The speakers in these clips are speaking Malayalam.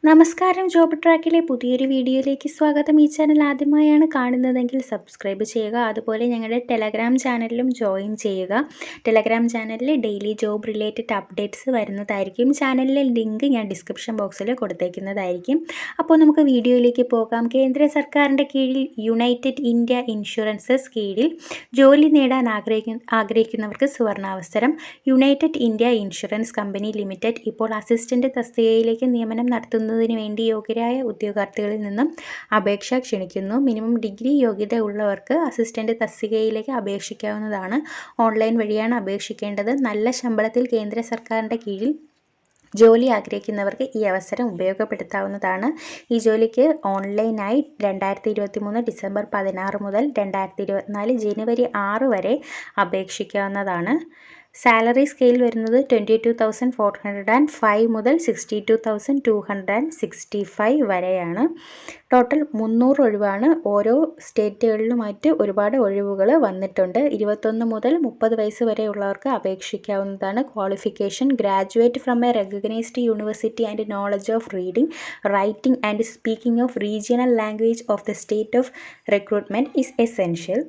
നമസ്കാരം. ജോബ് ട്രാക്കിലെ പുതിയൊരു വീഡിയോയിലേക്ക് സ്വാഗതം. ഈ ചാനൽ ആദ്യമായാണ് കാണുന്നതെങ്കിൽ സബ്സ്ക്രൈബ് ചെയ്യുക. അതുപോലെ ഞങ്ങളുടെ ടെലഗ്രാം ചാനലിലും ജോയിൻ ചെയ്യുക. ടെലഗ്രാം ചാനലിൽ ഡെയിലി ജോബ് റിലേറ്റഡ് അപ്ഡേറ്റ്സ് വരുന്നതായിരിക്കും. ചാനലിലെ ലിങ്ക് ഞാൻ ഡിസ്ക്രിപ്ഷൻ ബോക്സിൽ കൊടുത്തേക്കുന്നതായിരിക്കും. അപ്പോൾ നമുക്ക് വീഡിയോയിലേക്ക് പോകാം. കേന്ദ്ര സർക്കാരിൻ്റെ കീഴിൽ യുണൈറ്റഡ് ഇന്ത്യ ഇൻഷുറൻസസ് കീഴിൽ ജോലി നേടാൻ ആഗ്രഹിക്കുന്നവർക്ക് സുവർണാവസരം. United India insurance company limited ഇപ്പോൾ അസിസ്റ്റൻ്റ് തസ്തികയിലേക്ക് നിയമനം നടത്തുന്നതിന് വേണ്ടി യോഗ്യരായ ഉദ്യോഗാർത്ഥികളിൽ നിന്നും അപേക്ഷ ക്ഷണിക്കുന്നു. മിനിമം ഡിഗ്രി യോഗ്യത ഉള്ളവർക്ക് അസിസ്റ്റൻ്റ് തസ്തികയിലേക്ക് അപേക്ഷിക്കാവുന്നതാണ്. ഓൺലൈൻ വഴിയാണ് അപേക്ഷിക്കേണ്ടത്. നല്ല ശമ്പളത്തിൽ കേന്ദ്ര സർക്കാരിൻ്റെ കീഴിൽ ജോലി ആഗ്രഹിക്കുന്നവർക്ക് ഈ അവസരം ഉപയോഗപ്പെടുത്താവുന്നതാണ്. ഈ ജോലിക്ക് ഓൺലൈനായി 2023 ഡിസംബർ 16 മുതൽ 2024 ജനുവരി 6 വരെ അപേക്ഷിക്കാവുന്നതാണ്. സാലറി സ്കെയിൽ വരുന്നത് 22,405 മുതൽ 62,265 വരെയാണ്. ടോട്ടൽ 300 ഒഴിവാണ്. ഓരോ സ്റ്റേറ്റുകളിലുമായിട്ട് ഒരുപാട് ഒഴിവുകൾ വന്നിട്ടുണ്ട്. 21 മുതൽ 30 വയസ്സ് വരെയുള്ളവർക്ക് അപേക്ഷിക്കാവുന്നതാണ്. Qualification: graduate from a recognised university and knowledge of reading, writing and speaking of regional language of the state of recruitment is essential.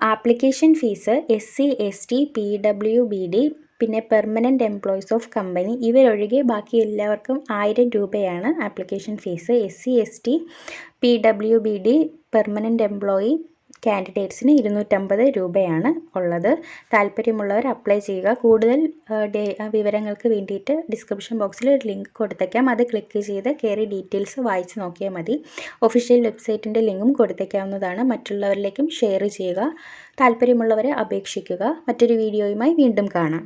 Application fees SC ST PWBD പിന്നെ പെർമനൻറ്റ് എംപ്ലോയീസ് ഓഫ് കമ്പനി ഇവരൊഴികെ ബാക്കി എല്ലാവർക്കും 1000 രൂപയാണ് application fees. SC ST PWBD permanent employee കാൻഡിഡേറ്റ്സിന് 250 രൂപയാണ് ഉള്ളത്. താല്പര്യമുള്ളവർ അപ്ലൈ ചെയ്യുക. കൂടുതൽ വിവരങ്ങൾക്ക് വേണ്ടിയിട്ട് ഡിസ്ക്രിപ്ഷൻ ബോക്സിൽ ഒരു ലിങ്ക് കൊടുത്തേക്കാം. അത് ക്ലിക്ക് ചെയ്ത് കയറി ഡീറ്റെയിൽസ് വായിച്ച് നോക്കിയാൽ മതി. ഒഫീഷ്യൽ വെബ്സൈറ്റിൻ്റെ ലിങ്കും കൊടുത്തേക്കാവുന്നതാണ്. മറ്റുള്ളവരിലേക്കും ഷെയർ ചെയ്യുക. താല്പര്യമുള്ളവരെ അപേക്ഷിക്കുക. മറ്റൊരു വീഡിയോയുമായി വീണ്ടും കാണാം.